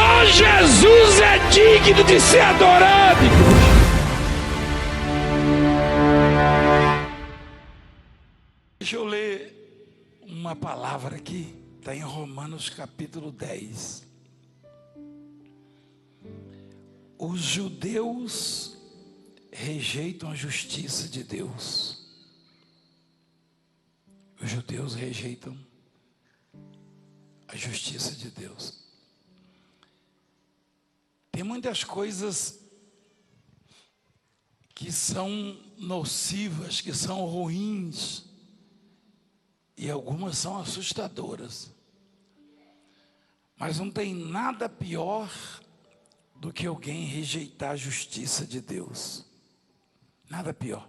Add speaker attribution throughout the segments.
Speaker 1: Só Jesus é digno de ser adorado. Deixa eu ler uma palavra aqui, está em Romanos capítulo 10. Os judeus rejeitam a justiça de Deus. Os judeus rejeitam a justiça de Deus. Tem muitas coisas que são nocivas, que são ruins, e algumas são assustadoras. Mas não tem nada pior do que alguém rejeitar a justiça de Deus. Nada pior.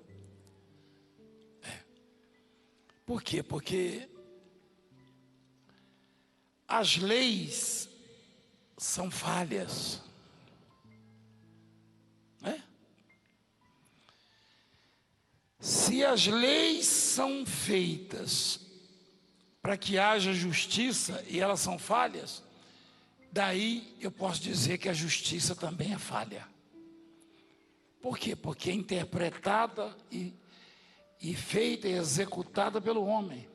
Speaker 1: Por quê? Porque as leis são falhas. Se as leis são feitas para que haja justiça e elas são falhas, daí eu posso dizer que a justiça também é falha. Por quê? Porque é interpretada e feita e executada pelo homem.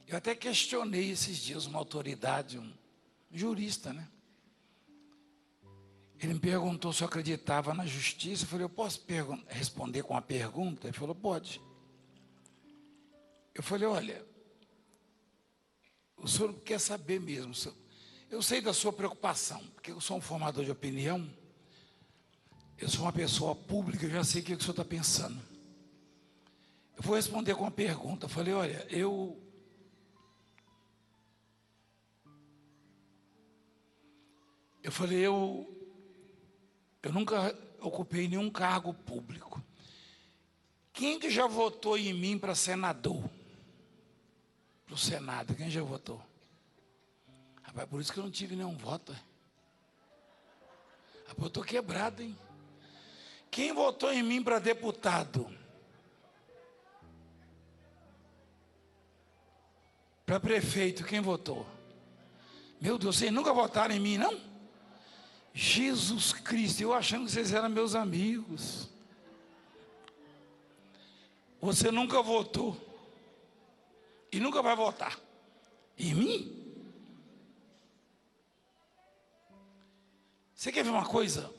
Speaker 1: Eu até questionei esses dias uma autoridade, um jurista, né? Ele me perguntou se eu acreditava na justiça. Eu falei, eu posso responder com uma pergunta? Ele falou, pode. Eu falei, olha, o senhor quer saber mesmo. Eu sei da sua preocupação, porque eu sou um formador de opinião. Eu sou uma pessoa pública, eu já sei o que o senhor está pensando. Eu vou responder com uma pergunta. Eu falei, olha, eu nunca ocupei nenhum cargo público. Quem que já votou em mim para senador? Para o Senado, quem já votou? Rapaz, por isso que eu não tive nenhum voto. Rapaz, eu estou quebrado, hein? Quem votou em mim para deputado? Para prefeito, quem votou? Meu Deus, vocês nunca votaram em mim, não? Jesus Cristo, eu achando que vocês eram meus amigos. Você nunca votou. E nunca vai votar. Em mim? Você quer ver uma coisa?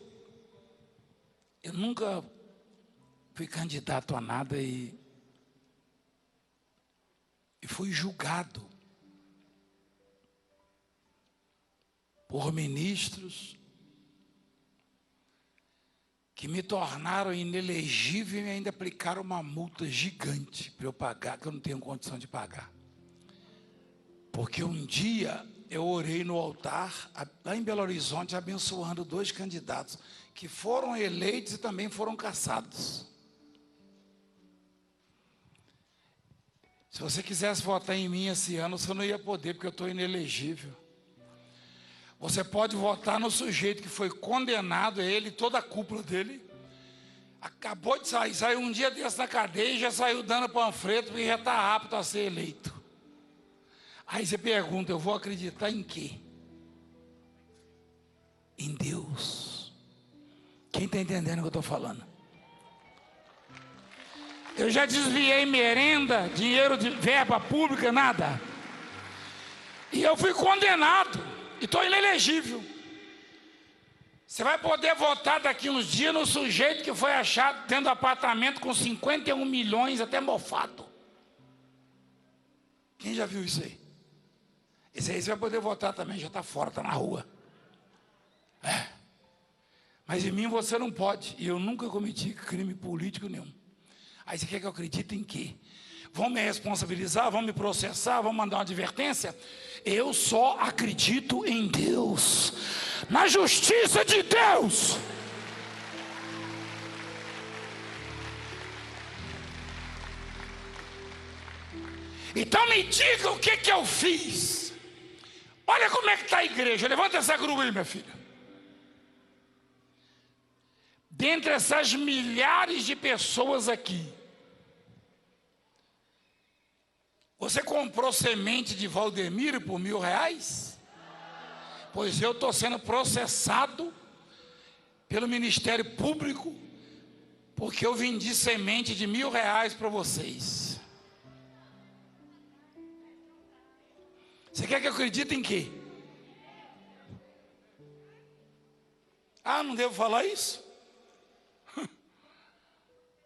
Speaker 1: Eu nunca fui candidato a nada e fui julgado por ministros que me tornaram inelegível e ainda aplicaram uma multa gigante para eu pagar, que eu não tenho condição de pagar. Porque um dia eu orei no altar, lá em Belo Horizonte, abençoando 2 candidatos que foram eleitos e também foram cassados. Se você quisesse votar em mim esse ano, você não ia poder, porque eu estou inelegível. Você pode votar no sujeito que foi condenado, ele, toda a cúpula dele, acabou de sair, saiu um dia desse na cadeia e já saiu dando panfleto porque já está apto a ser eleito. Aí você pergunta, eu vou acreditar em quê? Em Deus. Quem está entendendo o que eu estou falando? Eu já desviei merenda, dinheiro de verba pública, nada. E eu fui condenado. E estou inelegível. Você vai poder votar daqui uns dias no sujeito que foi achado tendo apartamento com 51 milhões até mofado. Quem já viu isso aí? Esse aí você vai poder votar também, já está fora, está na rua. Mas em mim você não pode. E eu nunca cometi crime político nenhum. Aí você quer que eu acredite em quê? Vão me responsabilizar, vão me processar, vão mandar uma advertência? Eu só acredito em Deus, na justiça de Deus. Então me diga o que eu fiz. Olha como é que está a igreja. Levanta essa grua aí, minha filha. Dentre essas milhares de pessoas aqui, Você comprou semente de Valdemiro por R$ 1.000? Pois eu estou sendo processado pelo Ministério Público, porque eu vendi semente de R$ 1.000 para vocês. Você quer que eu acredite em quê? Ah, não devo falar isso?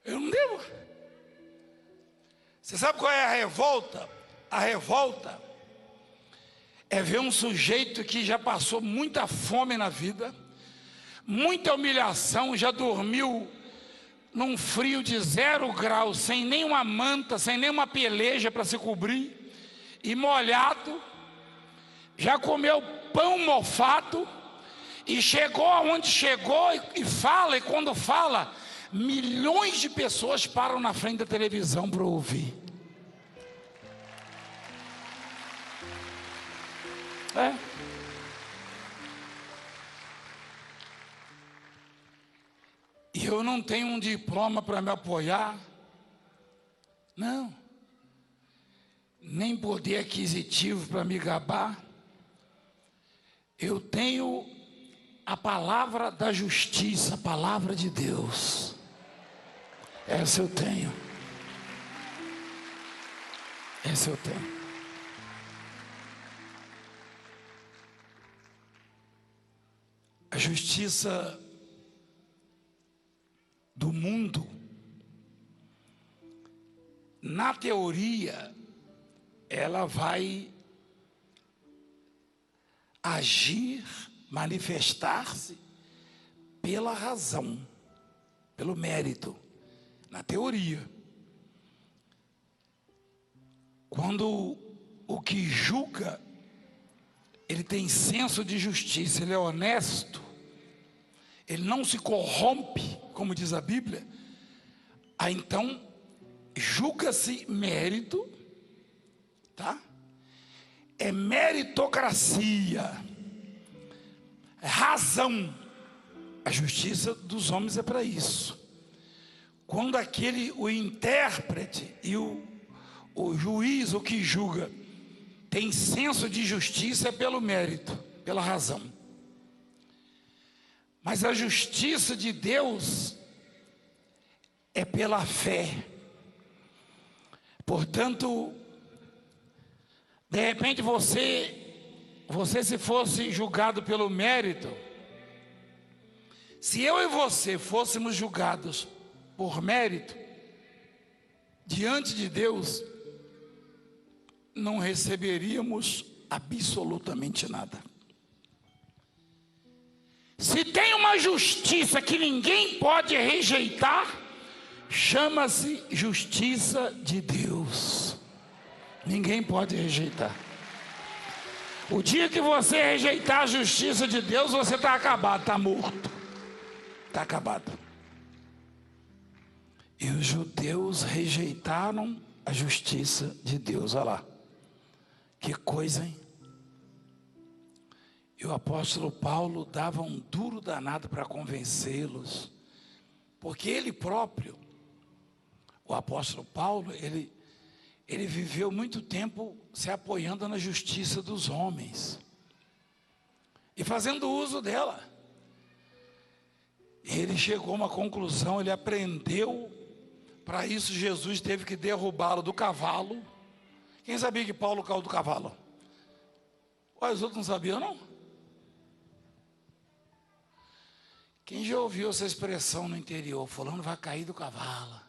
Speaker 1: Eu não devo. Você sabe qual é a revolta? A revolta é ver um sujeito que já passou muita fome na vida, muita humilhação, já dormiu num frio de 0 graus, sem nenhuma manta, sem nenhuma peleja para se cobrir, e molhado, já comeu pão mofado, e chegou aonde chegou e fala, e quando fala, milhões de pessoas param na frente da televisão para ouvir. E eu não tenho um diploma para me apoiar, não, nem poder aquisitivo para me gabar. Eu tenho a palavra da justiça, a palavra de Deus. Essa eu tenho. Essa eu tenho. A justiça do mundo, na teoria, ela vai agir, manifestar-se pela razão, pelo mérito, na teoria. Quando o que julga, ele tem senso de justiça, ele é honesto, ele não se corrompe, como diz a Bíblia, aí então julga-se mérito, tá? É meritocracia, é razão. A justiça dos homens é para isso. Quando o intérprete e o juiz, o que julga, tem senso de justiça, é pelo mérito, pela razão. Mas a justiça de Deus é pela fé. Portanto, de repente você se fosse julgado pelo mérito, se eu e você fôssemos julgados por mérito, diante de Deus, não receberíamos absolutamente nada. Se tem uma justiça que ninguém pode rejeitar, chama-se justiça de Deus. Ninguém pode rejeitar. O dia que você rejeitar a justiça de Deus, você está acabado, está morto. Está acabado. E os judeus rejeitaram a justiça de Deus. Olha lá. Que coisa, hein? E o apóstolo Paulo dava um duro danado para convencê-los. Porque ele próprio, o apóstolo Paulo, ele viveu muito tempo se apoiando na justiça dos homens. E fazendo uso dela. Ele chegou a uma conclusão, ele aprendeu. Para isso Jesus teve que derrubá-lo do cavalo. Quem sabia que Paulo caiu do cavalo? Ué, os outros não sabiam, não? Quem já ouviu essa expressão no interior? Fulano vai cair do cavalo.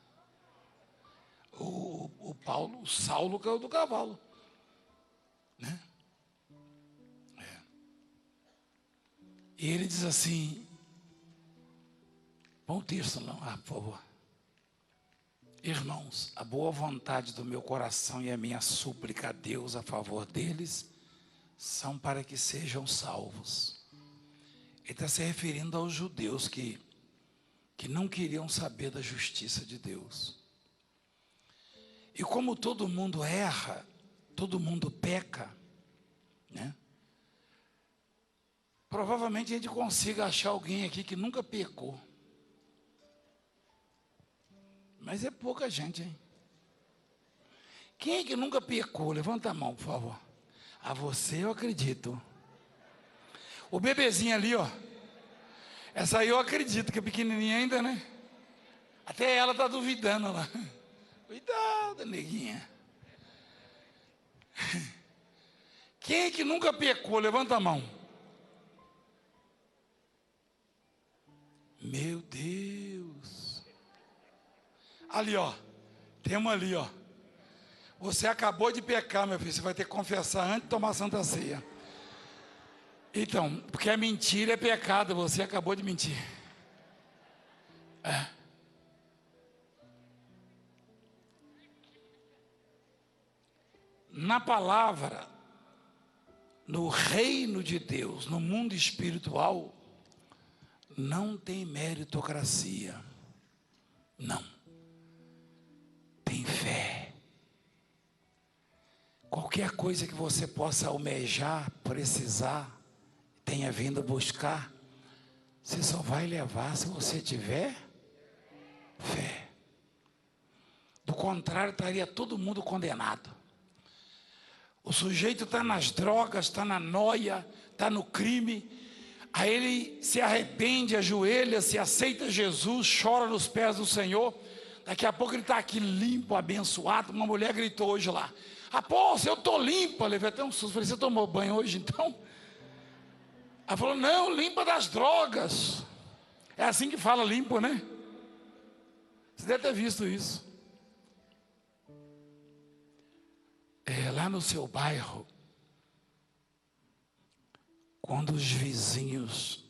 Speaker 1: O Saulo caiu do cavalo. Né? E ele diz assim, põe o texto não, por favor. Irmãos, a boa vontade do meu coração e a minha súplica a Deus a favor deles são para que sejam salvos. Ele está se referindo aos judeus que não queriam saber da justiça de Deus. E como todo mundo erra, todo mundo peca, né? Provavelmente a gente consiga achar alguém aqui que nunca pecou. Mas é pouca gente, hein? Quem é que nunca pecou? Levanta a mão, por favor. A você eu acredito. O bebezinho ali, ó. Essa aí eu acredito, que é pequenininha ainda, né? Até ela está duvidando lá. Cuidado, neguinha. Quem é que nunca pecou? Levanta a mão. Meu Deus. Ali, ó. Tem uma ali, ó. Você acabou de pecar, meu filho. Você vai ter que confessar antes de tomar a Santa Ceia. Então, porque a mentira é pecado. Você acabou de mentir. É. Na palavra, no reino de Deus, no mundo espiritual, não tem meritocracia. Não. Tem fé. Qualquer coisa que você possa almejar, precisar, tenha vindo buscar, você só vai levar se você tiver fé. Do contrário, estaria todo mundo condenado. O sujeito está nas drogas, está na noia, está no crime. Aí ele se arrepende, ajoelha, se aceita Jesus, chora nos pés do Senhor. Daqui a pouco ele está aqui limpo, abençoado. Uma mulher gritou hoje lá: apóstolo, eu estou limpa. Levei até um susto. Falei: você tomou banho hoje então? Ela falou: não, limpa das drogas. É assim que fala limpo, né? Você deve ter visto isso. Lá no seu bairro, quando os vizinhos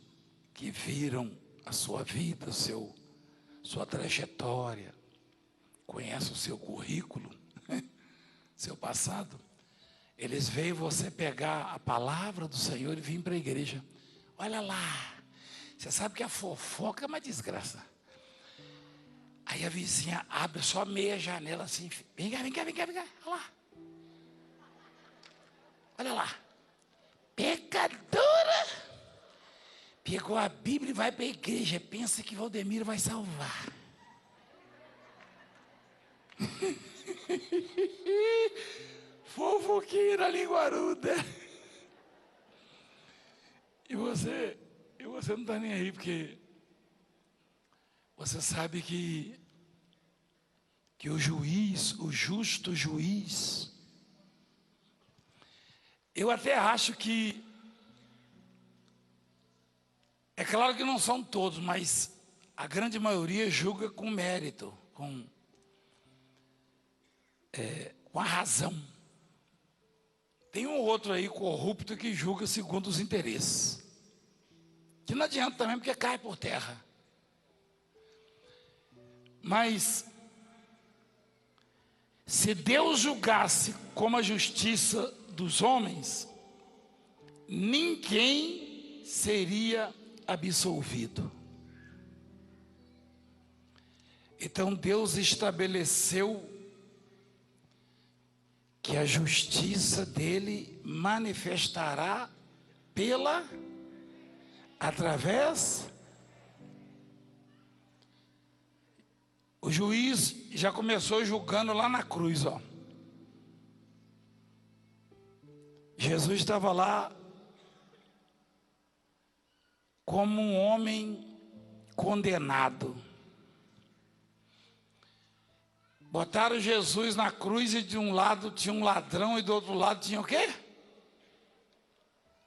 Speaker 1: que viram a sua vida, sua trajetória, conhecem o seu currículo, seu passado, eles veem você pegar a palavra do Senhor e vir para a igreja. Olha lá, você sabe que a fofoca é uma desgraça. Aí a vizinha abre só meia janela assim: vem cá, vem cá, vem cá, vem cá, olha lá. Olha lá, pecadora, pegou a Bíblia e vai para a igreja, pensa que Valdemiro vai salvar. Fofoqueira, linguaruda. E você não está nem aí, porque você sabe que o juiz, o justo juiz, eu até acho que, é claro que não são todos, mas a grande maioria julga com mérito, com a razão. Tem um outro aí corrupto que julga segundo os interesses, que não adianta também, porque cai por terra. Mas se Deus julgasse como a justiça dos homens, ninguém seria absolvido. Então Deus estabeleceu que a justiça dele manifestará através. O juiz já começou julgando lá na cruz, ó. Jesus estava lá como um homem condenado. Botaram Jesus na cruz e de um lado tinha um ladrão e do outro lado tinha o quê?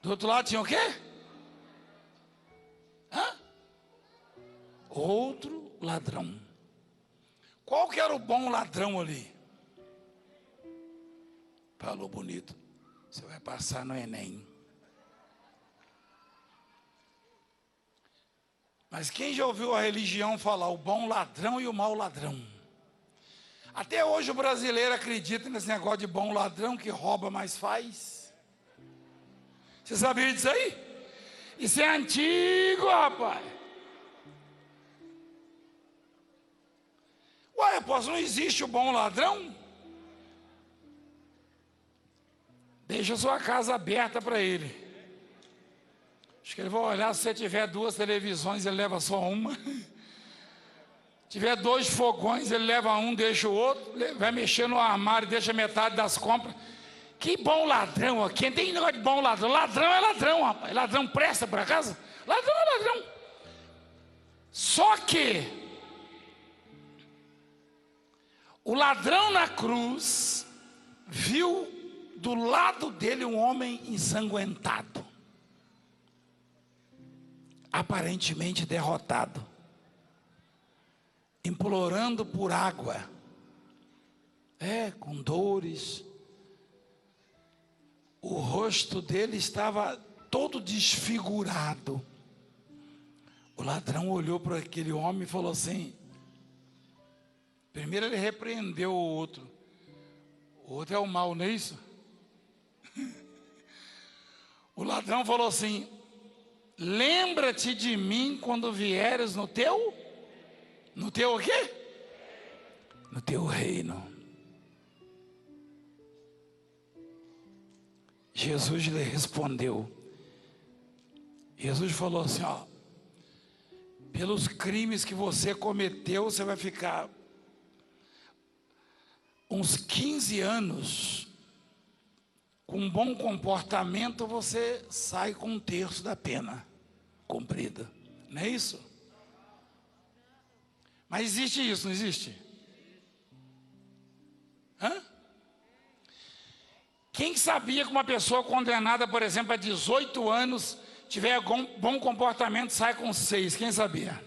Speaker 1: Do outro lado tinha o quê? Outro ladrão. Qual que era o bom ladrão ali? Falou bonito. Você vai passar no Enem. Mas quem já ouviu a religião falar o bom ladrão e o mau ladrão? Até hoje o brasileiro acredita nesse negócio de bom ladrão, que rouba, mas faz. Você sabia disso aí? Isso é antigo, rapaz. Ué, apóstolo, não existe o bom ladrão? Deixa a sua casa aberta para ele. Acho que ele vai olhar, se você tiver 2 televisões, ele leva só uma. tiver 2 fogões, ele leva um, deixa o outro, vai mexer no armário, deixa metade das compras. Que bom ladrão aqui. Quem tem negócio de bom ladrão? Ladrão é ladrão, rapaz. Ladrão presta para casa? Ladrão é ladrão. Só que o ladrão na cruz viu do lado dele um homem ensanguentado, aparentemente derrotado, implorando por água, com dores. O rosto dele estava todo desfigurado. O ladrão olhou para aquele homem e falou assim, primeiro ele repreendeu o outro é o mal, não é isso? O ladrão falou assim, lembra-te de mim quando vieres no teu o quê? No teu reino. Jesus lhe respondeu. Jesus falou assim, pelos crimes que você cometeu, você vai ficar uns 15 anos, com um bom comportamento, você sai com 1/3 da pena cumprida. Não é isso? Mas existe isso, não existe? Quem sabia que uma pessoa condenada, por exemplo, a 18 anos, tiver bom comportamento, sai com 6? Quem sabia?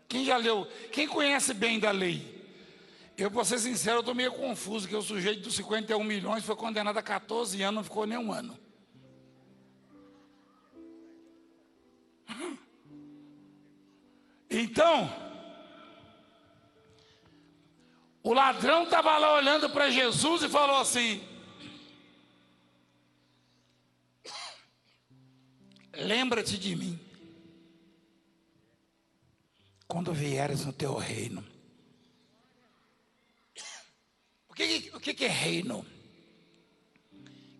Speaker 1: Quem já leu? Quem conhece bem da lei? Eu, para ser sincero, eu estou meio confuso, que o sujeito dos 51 milhões foi condenado a 14 anos, não ficou nem um ano. Então, o ladrão estava lá olhando para Jesus e falou assim, lembra-te de mim quando vieres no teu reino. O que é reino?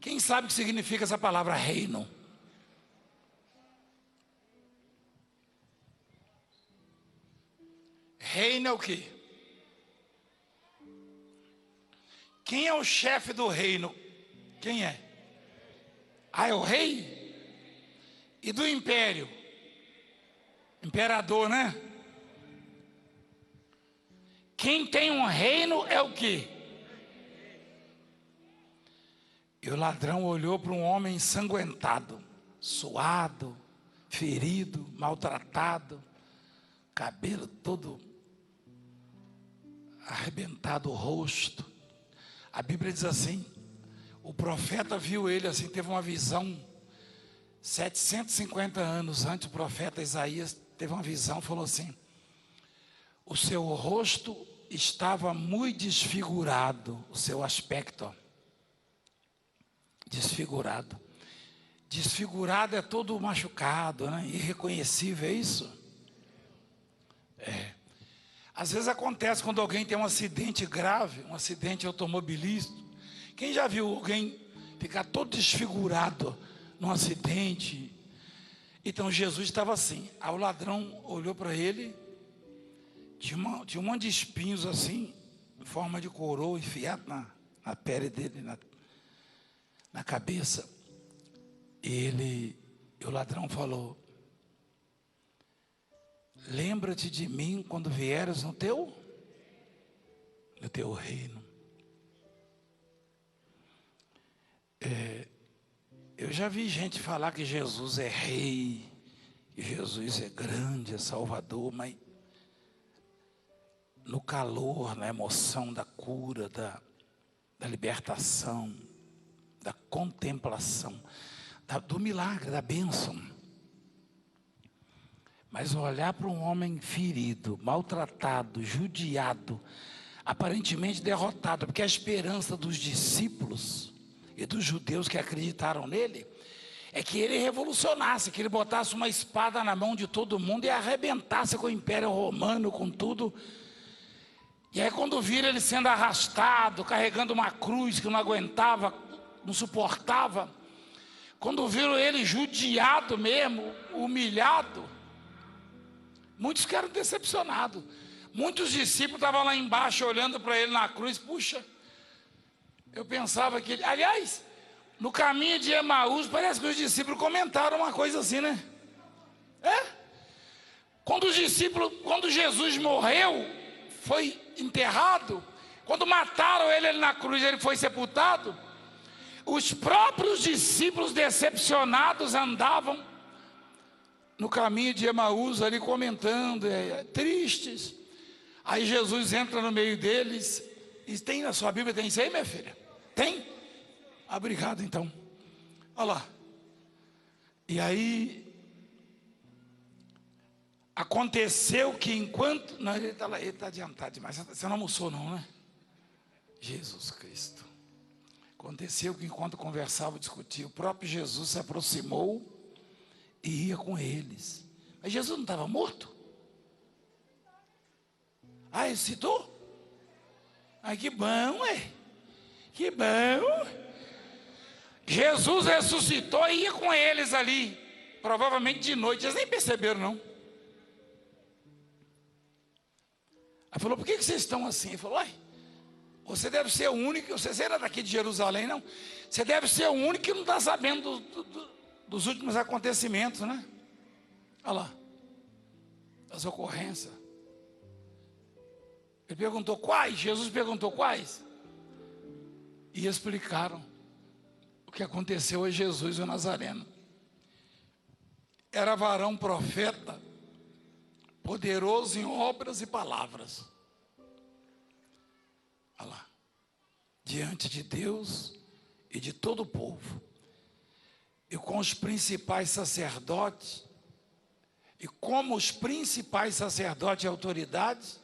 Speaker 1: Quem sabe o que significa essa palavra reino? Reino é o quê? Quem é o chefe do reino? Quem é? É o rei? E do império? Imperador, né? Quem tem um reino é o quê? E o ladrão olhou para um homem ensanguentado, suado, ferido, maltratado, cabelo todo arrebentado, o rosto. A Bíblia diz assim, o profeta viu ele assim, teve uma visão, 750 anos antes, o profeta Isaías teve uma visão, falou assim, o seu rosto estava muito desfigurado, o seu aspecto, desfigurado. Desfigurado é todo machucado, né? Irreconhecível, é isso? Às vezes acontece quando alguém tem um acidente grave, um acidente automobilístico. Quem já viu alguém ficar todo desfigurado num acidente? Então Jesus estava assim. Aí o ladrão olhou para ele, tinha um monte de espinhos assim, em forma de coroa, enfiado na pele dele, na cabeça. E o ladrão falou, lembra-te de mim quando vieres no teu reino. Eu já vi gente falar que Jesus é rei, que Jesus é grande, é salvador, mas no calor, na emoção da cura, da libertação, da contemplação, do milagre, da bênção. Mas olhar para um homem ferido, maltratado, judiado, aparentemente derrotado, porque a esperança dos discípulos e dos judeus que acreditaram nele é que ele revolucionasse, que ele botasse uma espada na mão de todo mundo e arrebentasse com o Império Romano, com tudo. E aí quando viram ele sendo arrastado, carregando uma cruz que não aguentava, não suportava, quando viram ele judiado mesmo, humilhado, Muitos ficaram decepcionados. Muitos discípulos estavam lá embaixo olhando para ele na cruz. Puxa, eu pensava que ele... Aliás, no caminho de Emaús, parece que os discípulos comentaram uma coisa assim, né? Quando Jesus morreu, foi enterrado, quando mataram ele na cruz, ele foi sepultado, os próprios discípulos decepcionados andavam no caminho de Emaús ali comentando, tristes. Aí Jesus entra no meio deles. E tem na sua Bíblia, tem isso aí, minha filha? Tem? Obrigado então. Olha lá. E aí aconteceu que enquanto... Não, ele está adiantado demais. Você não almoçou não, né? Jesus Cristo. Aconteceu que enquanto conversava, discutia, o próprio Jesus se aproximou e ia com eles. Mas Jesus não estava morto? Ah, ressuscitou? Ah, que bom, que bom. Jesus ressuscitou e ia com eles ali, provavelmente de noite. Eles nem perceberam não. Aí falou, por que vocês estão assim? Ele falou, você deve ser o único, você era daqui de Jerusalém, não? Você deve ser o único que não está sabendo dos últimos acontecimentos, né? Olha lá, as ocorrências. Ele perguntou quais? Jesus perguntou quais? E explicaram o que aconteceu a Jesus o Nazareno. Era varão profeta, poderoso em obras e palavras. Olha lá, diante de Deus e de todo o povo, e com os principais sacerdotes, e como os principais sacerdotes e autoridades,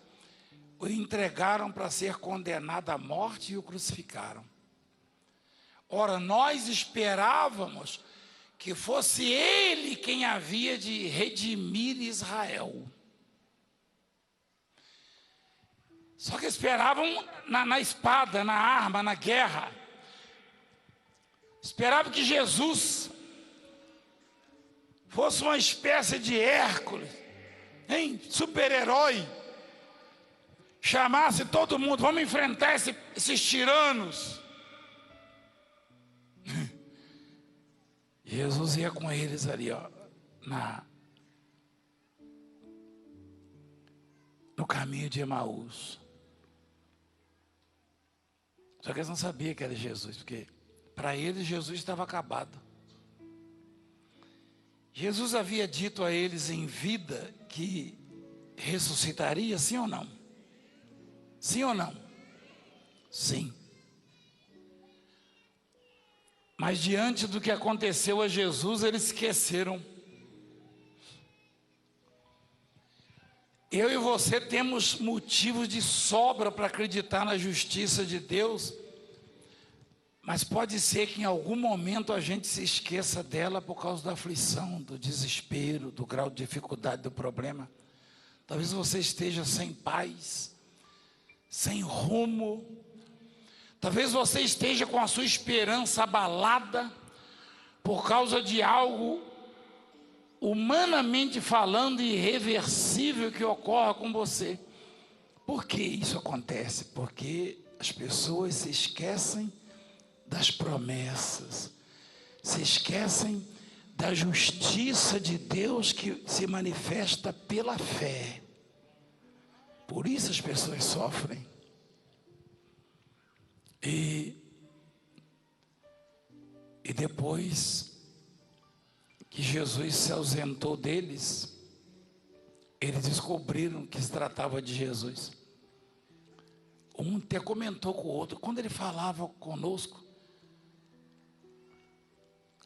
Speaker 1: o entregaram para ser condenado à morte e o crucificaram. Ora, nós esperávamos que fosse ele quem havia de redimir Israel. Só que esperavam na espada, na arma, na guerra. Esperavam que Jesus fosse uma espécie de Hércules, super-herói. Chamasse todo mundo, vamos enfrentar esses tiranos. Jesus ia com eles ali, no caminho de Emaús. Só que eles não sabiam que era Jesus, porque para eles Jesus estava acabado. Jesus havia dito a eles em vida que ressuscitaria, sim ou não? Sim ou não? Sim. Mas diante do que aconteceu a Jesus, eles esqueceram. Eu e você temos motivos de sobra para acreditar na justiça de Deus, mas pode ser que em algum momento a gente se esqueça dela por causa da aflição, do desespero, do grau de dificuldade do problema. Talvez você esteja sem paz, sem rumo. Talvez você esteja com a sua esperança abalada por causa de algo, humanamente falando, irreversível que ocorra com você. Por que isso acontece? Porque as pessoas se esquecem das promessas, se esquecem da justiça de Deus que se manifesta pela fé. Por isso as pessoas sofrem. E depois que Jesus se ausentou deles, eles descobriram que se tratava de Jesus. Um até comentou com o outro, quando ele falava conosco,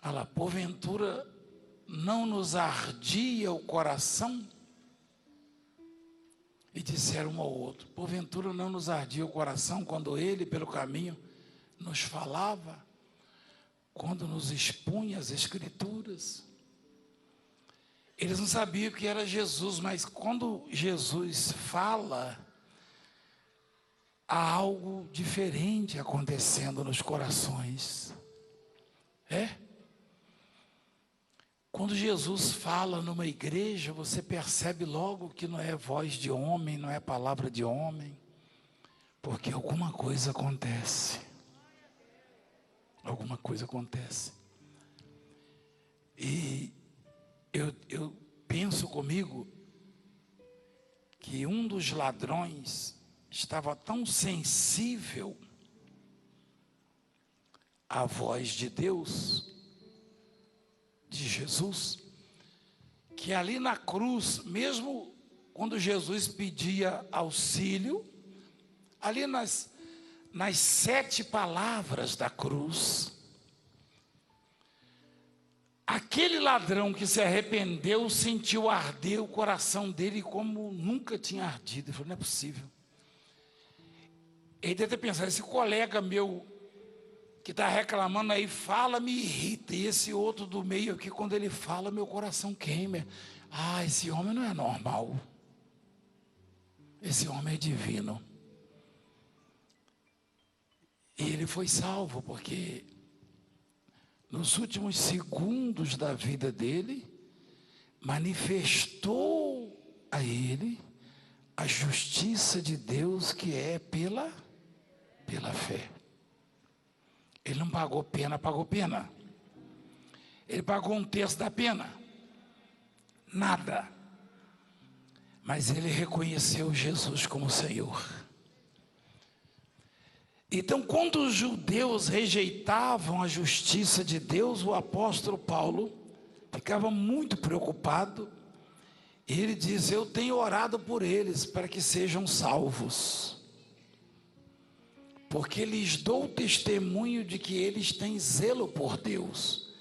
Speaker 1: olha lá, porventura não nos ardia o coração? E disseram um ao outro, porventura não nos ardia o coração quando ele pelo caminho nos falava, quando nos expunha as Escrituras? Eles não sabiam que era Jesus, mas quando Jesus fala, há algo diferente acontecendo nos corações. Quando Jesus fala numa igreja, você percebe logo que não é voz de homem, não é palavra de homem, porque alguma coisa acontece. Alguma coisa acontece. E eu penso comigo que um dos ladrões estava tão sensível à voz de Deus, de Jesus, que ali na cruz, mesmo quando Jesus pedia auxílio, ali nas 7 palavras da cruz, aquele ladrão que se arrependeu sentiu arder o coração dele como nunca tinha ardido. Ele falou, não é possível. Ele deve ter pensado, esse colega meu que está reclamando aí, fala, me irrita. E esse outro do meio aqui, quando ele fala, meu coração queima. Ah, esse homem não é normal. Esse homem é divino. E ele foi salvo, porque nos últimos segundos da vida dele, manifestou a ele a justiça de Deus, que é pela fé. Ele não pagou pena. Ele pagou 1/3 da pena. Nada. Mas ele reconheceu Jesus como Senhor. Então, quando os judeus rejeitavam a justiça de Deus, o apóstolo Paulo ficava muito preocupado. E ele diz, eu tenho orado por eles, para que sejam salvos. Porque lhes dou testemunho de que eles têm zelo por Deus,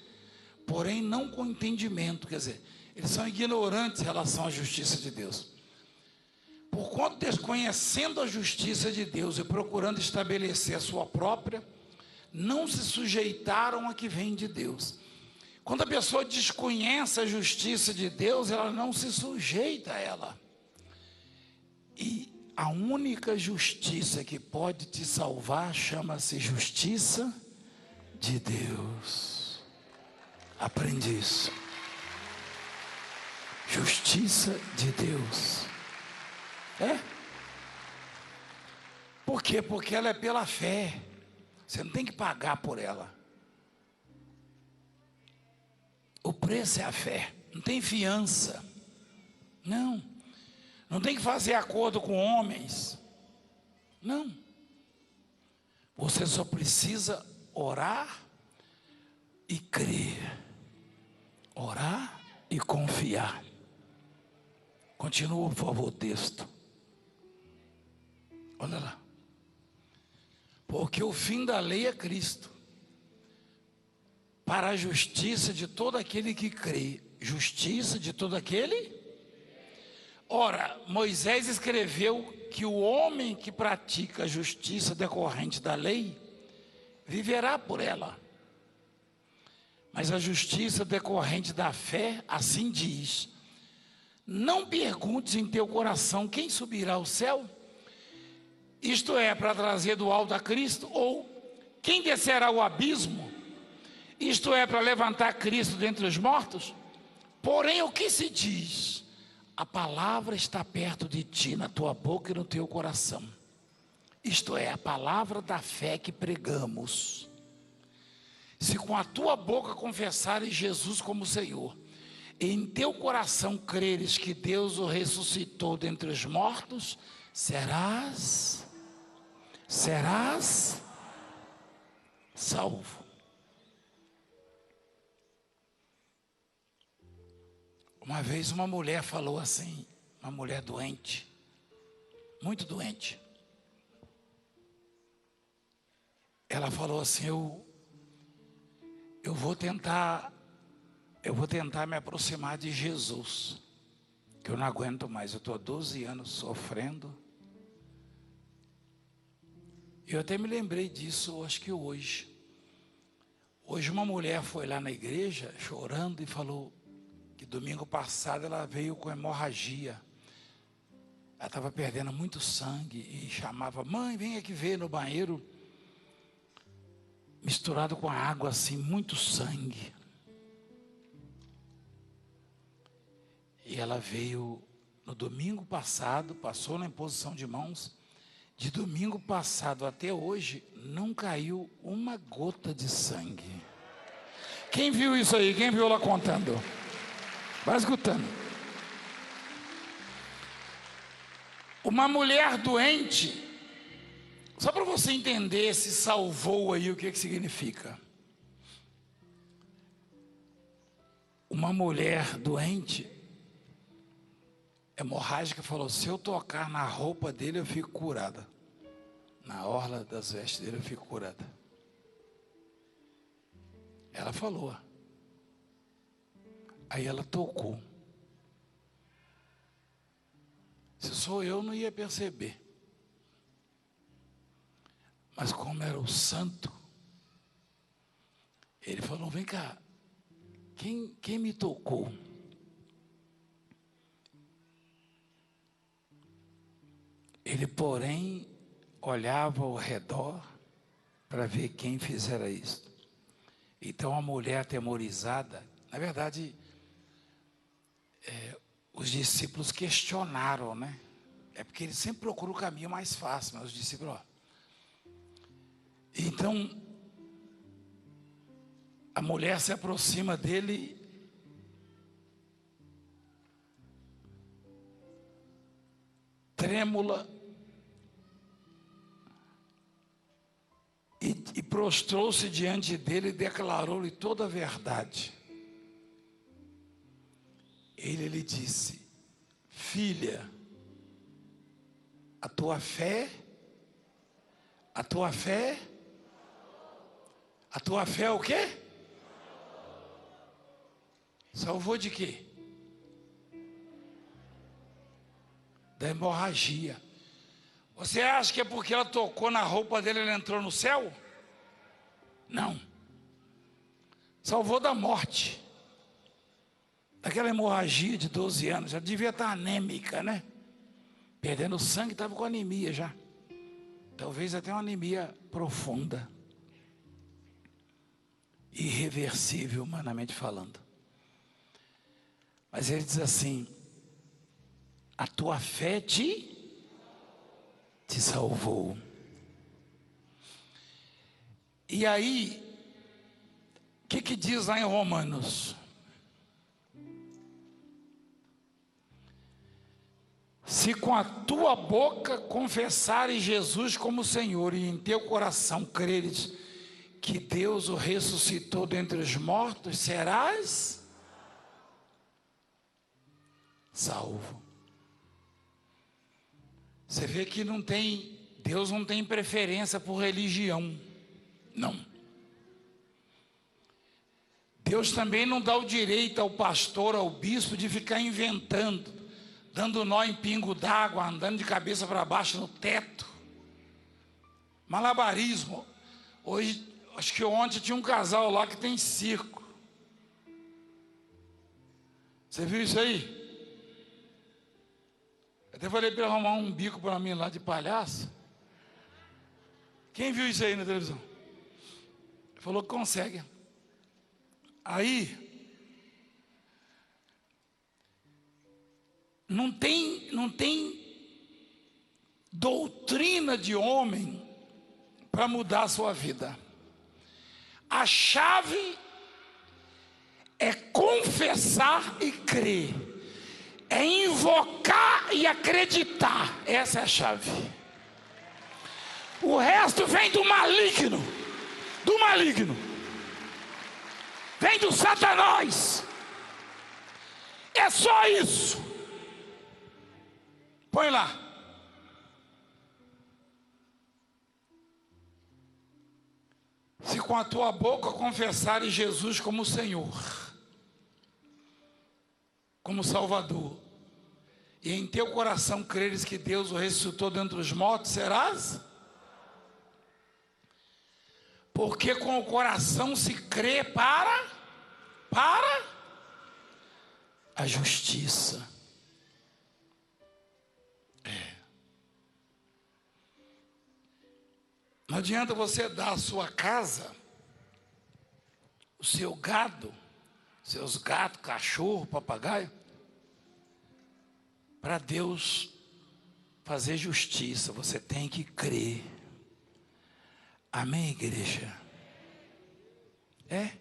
Speaker 1: porém não com entendimento. Quer dizer, eles são ignorantes em relação à justiça de Deus. Porquanto, desconhecendo a justiça de Deus e procurando estabelecer a sua própria, não se sujeitaram a que vem de Deus. Quando a pessoa desconhece a justiça de Deus, ela não se sujeita a ela. E a única justiça que pode te salvar chama-se justiça de Deus. Aprende isso. Justiça de Deus. Por quê? Porque ela é pela fé. Você não tem que pagar por ela. O preço é a fé. Não tem fiança. Não tem que fazer acordo com homens. Não. Você só precisa orar e crer. Orar e confiar. Continua, por favor, o texto. Olha lá. Porque o fim da lei é Cristo, para a justiça de todo aquele que crê. Justiça de todo aquele. Ora, Moisés escreveu que o homem que pratica a justiça decorrente da lei viverá por ela. Mas a justiça decorrente da fé, assim diz: não perguntes em teu coração quem subirá ao céu, isto é, para trazer do alto a Cristo, ou quem descerá ao abismo, isto é, para levantar Cristo dentre os mortos. Porém, o que se diz? A palavra está perto de ti, na tua boca e no teu coração. Isto é, a palavra da fé que pregamos. Se com a tua boca confessares Jesus como Senhor, e em teu coração creres que Deus o ressuscitou dentre os mortos, serás salvo. Uma vez uma mulher falou assim, uma mulher doente, muito doente. Ela falou assim, eu vou tentar me aproximar de Jesus, que eu não aguento mais, eu estou há 12 anos sofrendo. Eu até me lembrei disso, acho que hoje. Hoje uma mulher foi lá na igreja chorando e falou que domingo passado ela veio com hemorragia. Ela estava perdendo muito sangue e chamava, mãe, vem aqui ver no banheiro, misturado com a água assim, muito sangue. E ela veio no domingo passado, passou na imposição de mãos. De domingo passado até hoje, não caiu uma gota de sangue. Quem viu isso aí? Quem viu ela contando? Vai escutando. Uma mulher doente, só para você entender se salvou aí, o que significa. Uma mulher doente, hemorrágica, falou: se eu tocar na roupa dele, eu fico curada. Na orla das vestes dele, eu fico curada. Ela falou. Aí ela tocou. Se sou eu, não ia perceber. Mas como era o santo, ele falou: vem cá, quem me tocou? Ele, porém, olhava ao redor para ver quem fizera isso. Então a mulher atemorizada, na verdade, os discípulos questionaram, né? É porque ele sempre procura o caminho mais fácil, mas os discípulos, ó. Então, a mulher se aproxima dele trêmula e prostrou-se diante dele e declarou-lhe toda a verdade. Ele lhe disse: filha, a tua fé é o quê? Salvou de quê? Da hemorragia. Você acha que é porque ela tocou na roupa dele, ele entrou no céu? Não. Salvou da morte. Daquela hemorragia de 12 anos. Já devia estar anêmica, né? Perdendo sangue, estava com anemia já. Talvez até uma anemia profunda. Irreversível, humanamente falando. Mas ele diz assim: a tua fé te salvou. E aí, o que diz lá em Romanos? Se com a tua boca confessares Jesus como Senhor e em teu coração creres que Deus o ressuscitou dentre os mortos, serás salvo. Você vê que Deus não tem preferência por religião, não. Deus também não dá o direito ao pastor, ao bispo, de ficar inventando, dando nó em pingo d'água, andando de cabeça para baixo no teto. Malabarismo. Hoje, acho que ontem tinha um casal lá que tem circo. Você viu isso aí? Até falei para ele arrumar um bico para mim lá de palhaço. Quem viu isso aí na televisão? Ele falou que consegue. Aí, não tem doutrina de homem para mudar a sua vida. A chave é confessar e crer. É invocar e acreditar. Essa é a chave. O resto vem do maligno. Do maligno. Vem do Satanás. É só isso. Põe lá. Se com a tua boca confessares Jesus como Senhor, como Salvador, e em teu coração creres que Deus o ressuscitou dentre os mortos, serás? Porque com o coração se crê para a justiça. Não adianta você dar a sua casa, o seu gado, seus gatos, cachorro, papagaio, Para Deus fazer justiça, você tem que crer. Amém, igreja? É.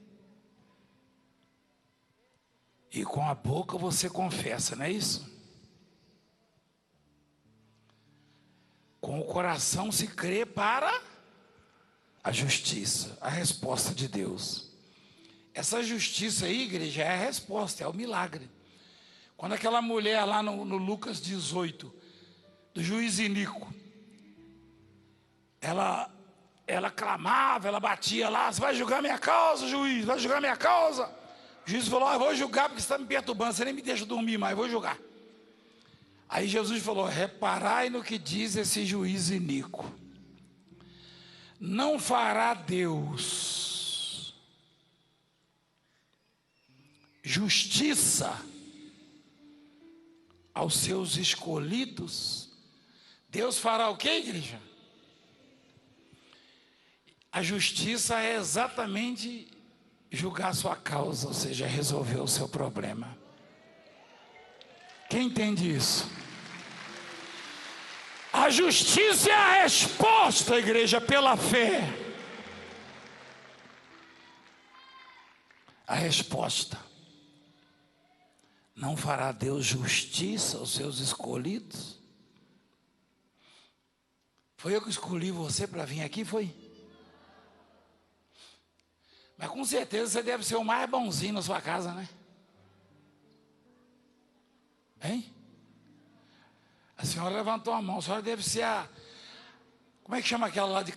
Speaker 1: E com a boca você confessa, não é isso? Com o coração se crê para a justiça, a resposta de Deus. Essa justiça aí, igreja, é a resposta, é o milagre. Quando aquela mulher lá no Lucas 18, do juiz Inico, ela clamava, ela batia lá: você vai julgar minha causa, juiz, vai julgar minha causa. O juiz falou: eu vou julgar porque você está me perturbando, você nem me deixa dormir mais, eu vou julgar. Aí Jesus falou: reparai no que diz esse juiz iníquo. Não fará Deus justiça aos seus escolhidos? Deus fará o quê, igreja? A justiça é exatamente julgar a sua causa, ou seja, resolver o seu problema. Quem entende isso? A justiça é a resposta, igreja, pela fé. A resposta. Não fará Deus justiça aos seus escolhidos? Foi eu que escolhi você para vir aqui, foi? Mas com certeza você deve ser o mais bonzinho na sua casa, né? Hein? A senhora levantou a mão, a senhora deve ser a... Como é que chama aquela lá de...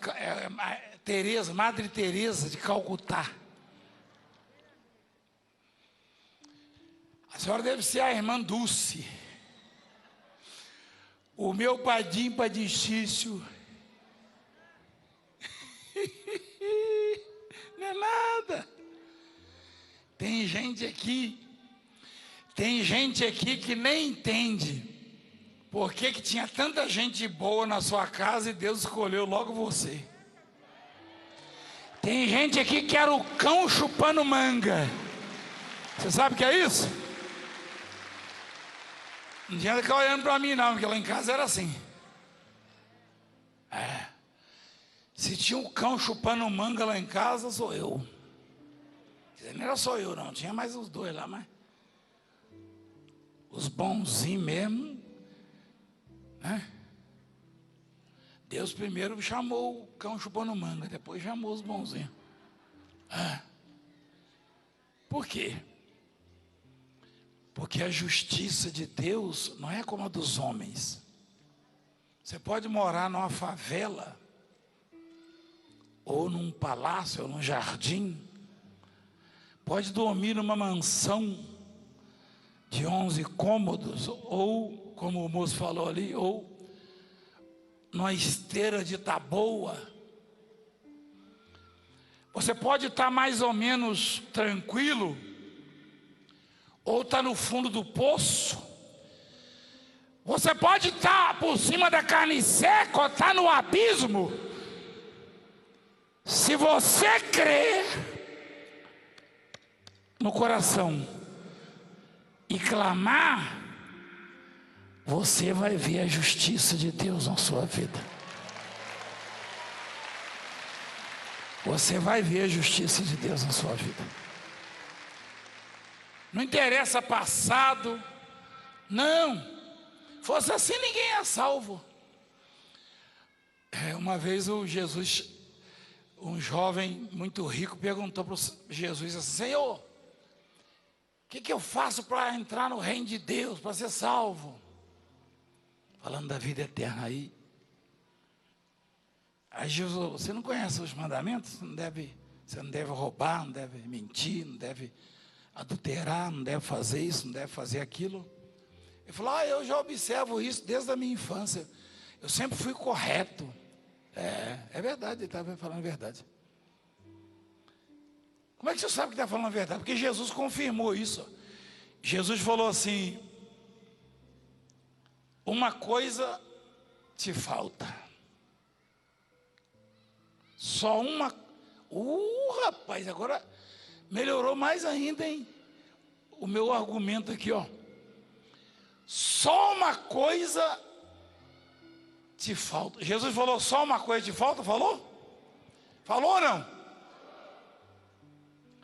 Speaker 1: Teresa, Madre Teresa de Calcutá. A senhora deve ser a irmã Dulce. O meu padim padicício. Não é nada. Tem gente aqui que nem entende por que tinha tanta gente boa na sua casa e Deus escolheu logo você. Tem gente aqui que era o cão chupando manga. Você sabe o que é isso? Não tinha que ficar olhando para mim não, porque lá em casa era assim. Se tinha um cão chupando manga lá em casa, sou eu. Não era só eu não, tinha mais os dois lá, mas... Os bonzinhos mesmo, né? Deus primeiro chamou o cão chupando manga, depois chamou os bonzinhos. Por quê? Porque a justiça de Deus não é como a dos homens. Você pode morar numa favela, ou num palácio, ou num jardim, pode dormir numa mansão de 11 cômodos, ou, como o moço falou ali, ou numa esteira de taboa. Você pode estar mais ou menos tranquilo, ou estar no fundo do poço. Você pode estar por cima da carne seca, ou estar no abismo. Se você crer no coração e clamar, você vai ver a justiça de Deus na sua vida. Você vai ver a justiça de Deus na sua vida. Não interessa passado, não. Fosse assim, ninguém é salvo. Uma vez o Jesus, um jovem muito rico, perguntou para Jesus assim: Senhor, o que eu faço para entrar no reino de Deus, para ser salvo? Falando da vida eterna aí. Aí Jesus: você não conhece os mandamentos? Você não deve roubar, não deve mentir, não deve adulterar, não deve fazer isso, não deve fazer aquilo. Ele falou: eu já observo isso desde a minha infância. Eu sempre fui correto. É verdade, ele estava falando a verdade. Como é que você sabe que está falando a verdade? Porque Jesus confirmou isso. Jesus falou assim: uma coisa te falta. Só uma... rapaz, agora melhorou mais ainda, hein? O meu argumento aqui, ó. só uma coisa te falta. Jesus falou, só uma coisa te falta? Falou? Falou ou não?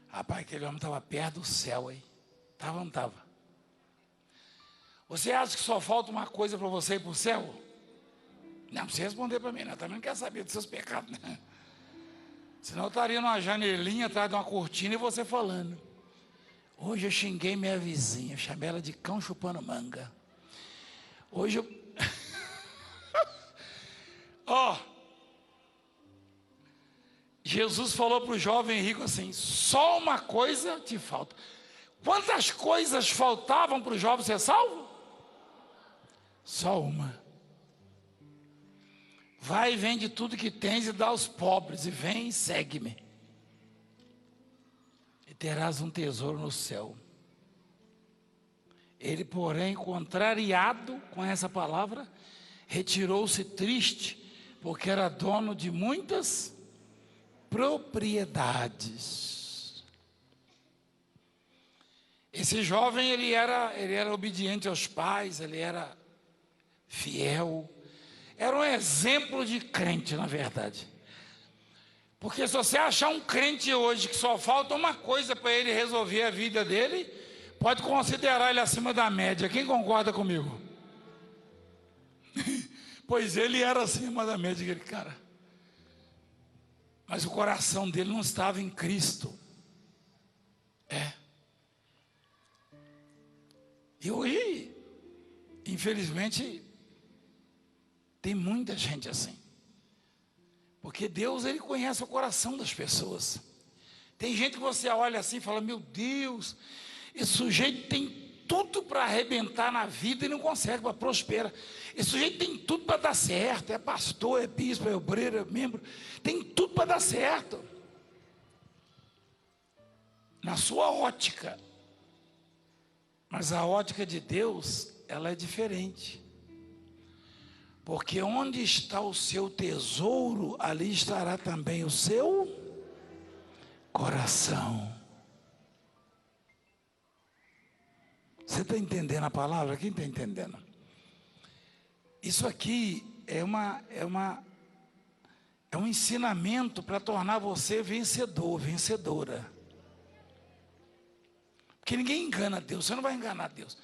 Speaker 1: Rapaz, aquele homem estava perto do céu, hein? Estava ou não estava? Você acha que só falta uma coisa para você ir para o céu? Não precisa responder para mim, né? Também não quer saber dos seus pecados, né? Senão eu estaria numa janelinha atrás de uma cortina e você falando. Hoje eu xinguei minha vizinha, chamei ela de cão chupando manga. Hoje eu... Ó, Jesus falou para o jovem rico assim, só uma coisa te falta. Quantas coisas faltavam para o jovem ser salvo? Só uma. Vai e vende tudo que tens e dá aos pobres, e vem e segue-me. E terás um tesouro no céu. Ele, porém, contrariado com essa palavra, retirou-se triste, porque era dono de muitas propriedades. Esse jovem, ele era obediente aos pais, ele era fiel, era um exemplo de crente, na verdade. Porque se você achar um crente hoje que só falta uma coisa para ele resolver a vida dele, pode considerar ele acima da média. Quem concorda comigo? Pois ele era acima da média, aquele cara. Mas o coração dele não estava em Cristo. E hoje, infelizmente, tem muita gente assim. Porque Deus, Ele conhece o coração das pessoas. Tem gente que você olha assim e fala, meu Deus, esse sujeito tem tudo para arrebentar na vida e não consegue, para prosperar. Esse sujeito tem tudo para dar certo, é pastor, é bispo, é obreiro, é membro, tem tudo para dar certo. Na sua ótica. Mas a ótica de Deus, ela é diferente. Porque onde está o seu tesouro, ali estará também o seu coração. Você está entendendo a palavra? Quem está entendendo? Isso aqui é um ensinamento para tornar você vencedor, vencedora. Porque ninguém engana Deus, você não vai enganar Deus.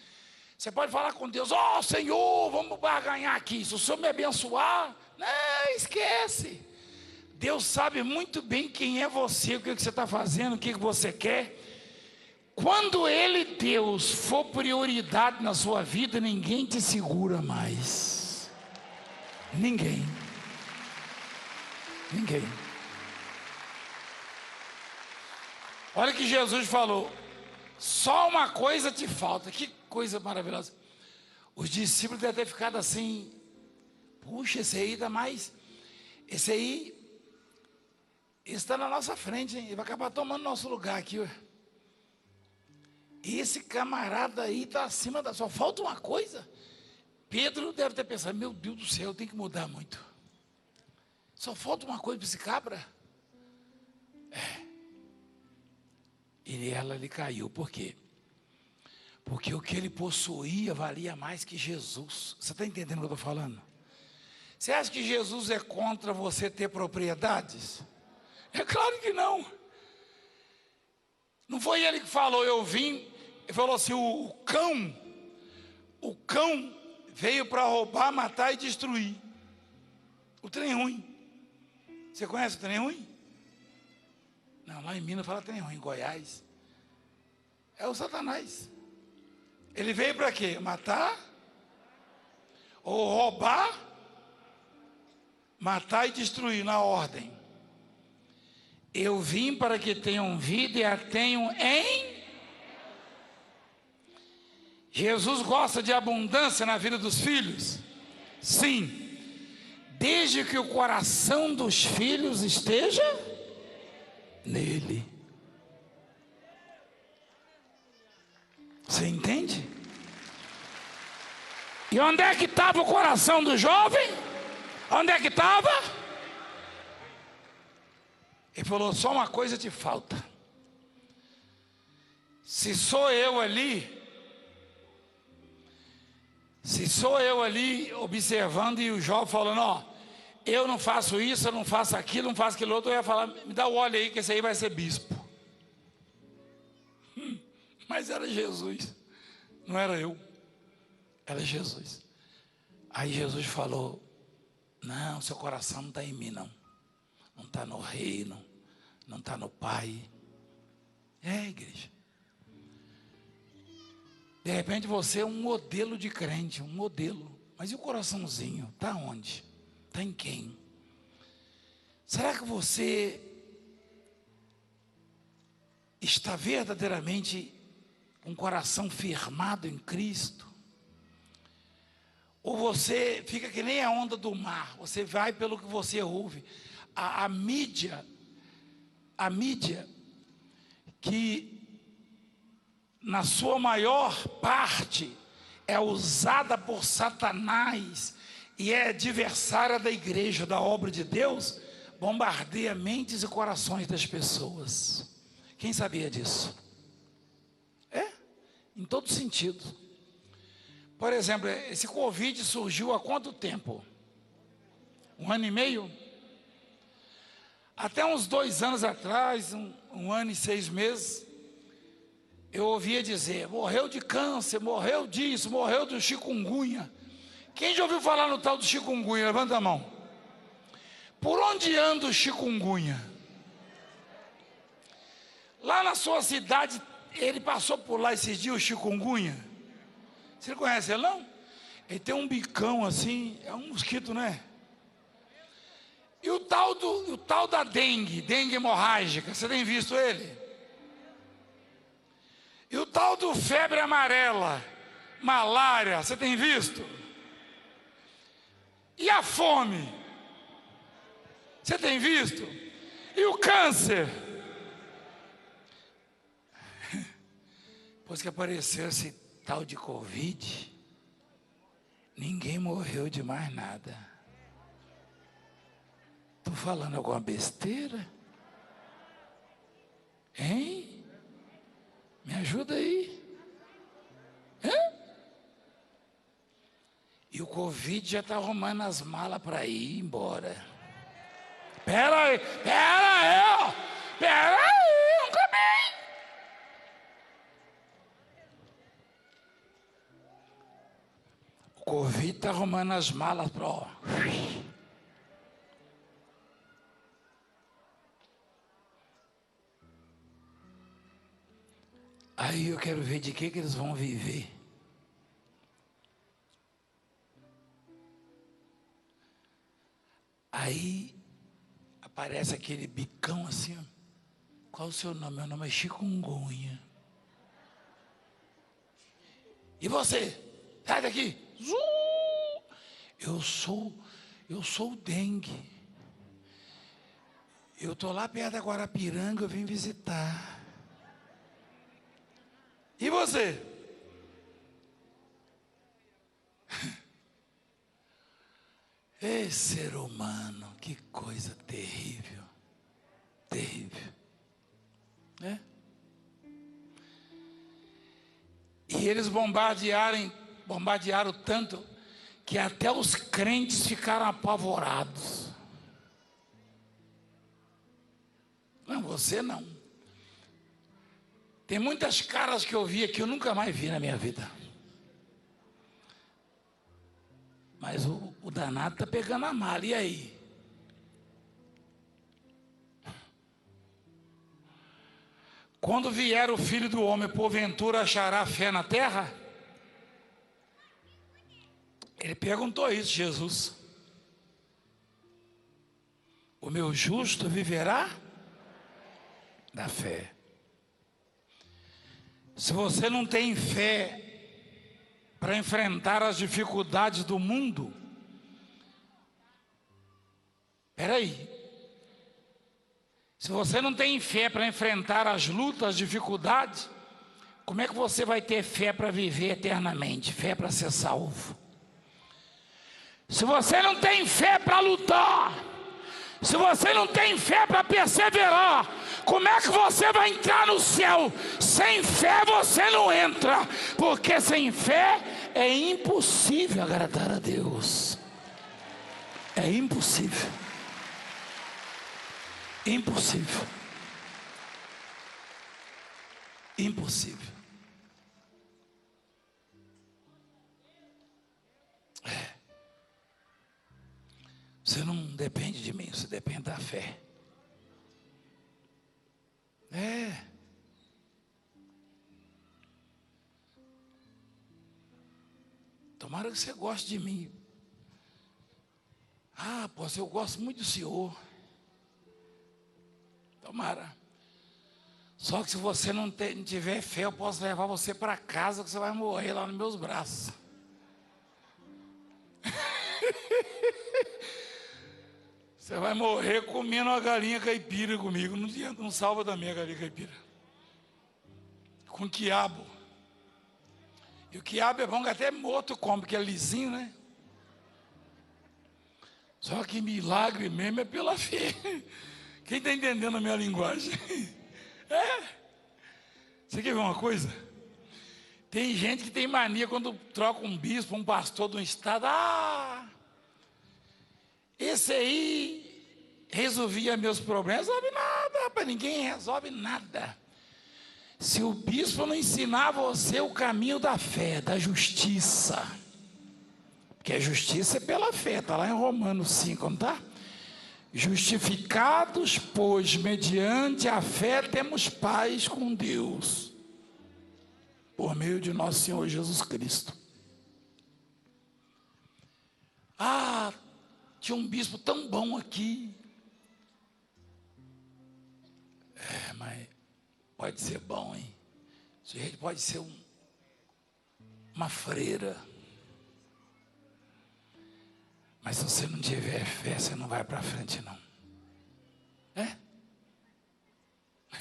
Speaker 1: Você pode falar com Deus, ó Senhor, vamos barganhar aqui, se o Senhor me abençoar, não, esquece. Deus sabe muito bem quem é você, o que você está fazendo, o que você quer. Quando Ele, Deus, for prioridade na sua vida, ninguém te segura mais. Ninguém. Ninguém. Olha o que Jesus falou. Só uma coisa te falta. Que coisa maravilhosa. Os discípulos devem ter ficado assim. Puxa, esse aí dá mais. Esse está na nossa frente, hein? Ele vai acabar tomando nosso lugar aqui. Ué. Esse camarada aí está acima da... Só falta uma coisa. Pedro deve ter pensado, meu Deus do céu, eu tenho que mudar muito. Só falta uma coisa para esse cabra. E ela lhe caiu. Por quê? Porque o que ele possuía valia mais que Jesus. Você está entendendo o que eu estou falando? Você acha que Jesus é contra você ter propriedades? É claro que não. Não foi ele que falou, eu vim. Ele falou assim, o cão veio para roubar, matar e destruir. O trem ruim. Você conhece o trem ruim? Não, lá em Minas fala trem ruim, em Goiás. É o Satanás. Ele veio para quê? Matar? Ou roubar? Matar e destruir na ordem. Eu vim para que tenham vida e a tenham em... Jesus gosta de abundância na vida dos filhos? Sim. Desde que o coração dos filhos esteja nele. Você entende? E onde é que estava o coração do jovem? Onde é que estava? Ele falou, só uma coisa te falta. Se sou eu ali, Se sou eu ali observando e o jovem falando, ó, eu não faço isso, eu não faço aquilo, não faço aquilo outro, eu ia falar, me dá o óleo aí que esse aí vai ser bispo. Mas era Jesus, não era eu, era Jesus. Aí Jesus falou, não, seu coração não está em mim não está no reino, não está no Pai. Igreja. De repente você é um modelo de crente, um modelo. Mas e o coraçãozinho? Está onde? Está em quem? Será que você está verdadeiramente com o coração firmado em Cristo? Ou você fica que nem a onda do mar, você vai pelo que você ouve. A mídia que na sua maior parte é usada por Satanás e é adversária da igreja, da obra de Deus, bombardeia mentes e corações das pessoas. Quem sabia disso? Em todo sentido. Por exemplo, esse Covid surgiu há quanto tempo? 1 ano e meio? Até uns 2 anos atrás, um ano e 6 meses, eu ouvia dizer, morreu de câncer, morreu disso, morreu do chikungunya. Quem já ouviu falar no tal do chikungunya? Levanta a mão. Por onde anda o chikungunya? Lá na sua cidade, ele passou por lá esses dias, o chikungunya. Você não conhece ele não? Ele tem um bicão assim, é um mosquito, não é? E o tal da dengue hemorrágica, você tem visto ele? E o tal do febre amarela, malária, você tem visto? E a fome? Você tem visto? E o câncer? Depois que apareceu esse tal de Covid, ninguém morreu de mais nada. Estou falando alguma besteira? Hein? Me ajuda aí. E o Covid já está arrumando as malas para ir embora. Pera aí, nunca bem. O Covid está arrumando as malas para... Aí eu quero ver de que eles vão viver. Aí aparece aquele bicão assim, ó. Qual o seu nome? Meu nome é Chikungunya. E você? Sai daqui. Eu sou o dengue. Eu estou lá perto da Guarapiranga, eu vim visitar. E você? Ei, ser humano, que coisa terrível. Terrível. Né? E eles bombardearam tanto que até os crentes ficaram apavorados. Não, você não. Tem muitas caras que eu vi que eu nunca mais vi na minha vida. Mas o danado está pegando a mala, e aí? Quando vier o Filho do Homem, porventura achará fé na terra? Ele perguntou isso, Jesus. O meu justo viverá da fé. Se você não tem fé para enfrentar as dificuldades do mundo, peraí. Se você não tem fé para enfrentar as lutas, as dificuldades, como é que você vai ter fé para viver eternamente? Fé para ser salvo? Se você não tem fé para lutar, se você não tem fé para perseverar, como é que você vai entrar no céu? Sem fé você não entra, porque sem fé É impossível agradar a Deus. É impossível. Impossível. Impossível. Você não depende de mim, você depende da fé. Tomara que você goste de mim. Eu gosto muito do Senhor. Tomara. Só que se você não tiver fé, eu posso levar você para casa, que você vai morrer lá nos meus braços. Você vai morrer comendo uma galinha caipira comigo. Não salva também a galinha caipira. Com quiabo. E o quiabo é bom que até morto come, porque é lisinho, né? Só que milagre mesmo é pela fé. Quem está entendendo a minha linguagem? Você quer ver uma coisa? Tem gente que tem mania quando troca um bispo, um pastor de um estado. Esse aí resolvia meus problemas. Resolve nada, rapaz, ninguém resolve nada. Se o bispo não ensinar você o caminho da fé, da justiça, porque a justiça é pela fé, está lá em Romanos 5, não está? Justificados, pois, mediante a fé temos paz com Deus, por meio de nosso Senhor Jesus Cristo. Tinha um bispo tão bom aqui. Mas pode ser bom, hein? O sujeito pode ser uma freira. Mas se você não tiver fé, você não vai para frente, não.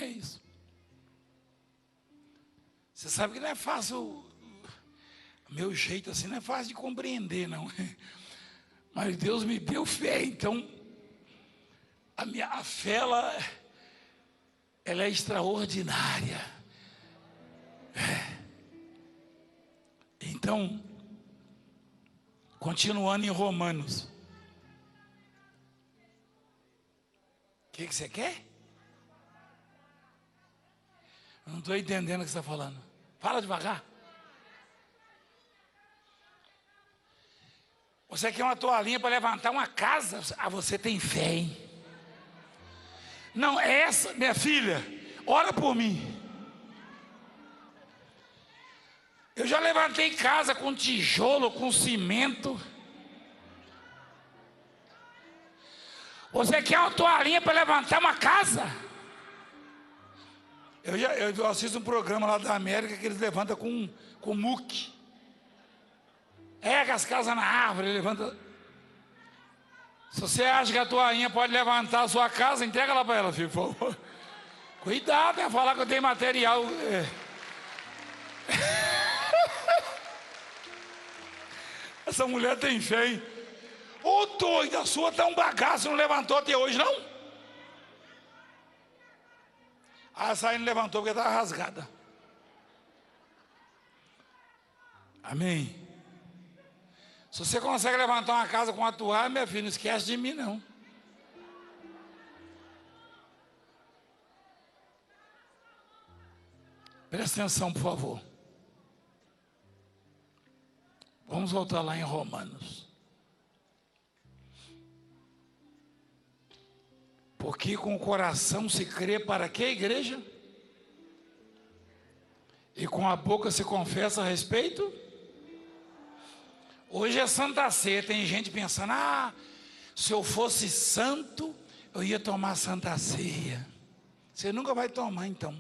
Speaker 1: É isso. Você sabe que não é fácil. O meu jeito assim não é fácil de compreender, não. Mas Deus me deu fé, então a fé ela é extraordinária. Então, continuando em Romanos. O que você quer? Eu não estou entendendo o que você está falando. Fala devagar. Você quer uma toalhinha para levantar uma casa? Você tem fé, hein? Não, essa, minha filha, ora por mim. Eu já levantei casa com tijolo, com cimento. Você quer uma toalhinha para levantar uma casa? Eu assisto um programa lá da América que eles levantam com muque. As casas na árvore, levanta. Se você acha que a toalhinha pode levantar a sua casa, entrega lá para ela, filho, por favor. Cuidado, é falar que eu tenho material. Essa mulher tem fé, hein? Ô doida, a sua tá um bagaço, não levantou até hoje, não? Essa aí não levantou porque estava rasgada. Amém? Se você consegue levantar uma casa com a toalha, minha filha, não esquece de mim, não. Presta atenção, por favor. Vamos voltar lá em Romanos. Porque com o coração se crê para quê, igreja? E com a boca se confessa a respeito? Hoje é Santa Ceia, tem gente pensando, se eu fosse santo, eu ia tomar Santa Ceia. Você nunca vai tomar, então.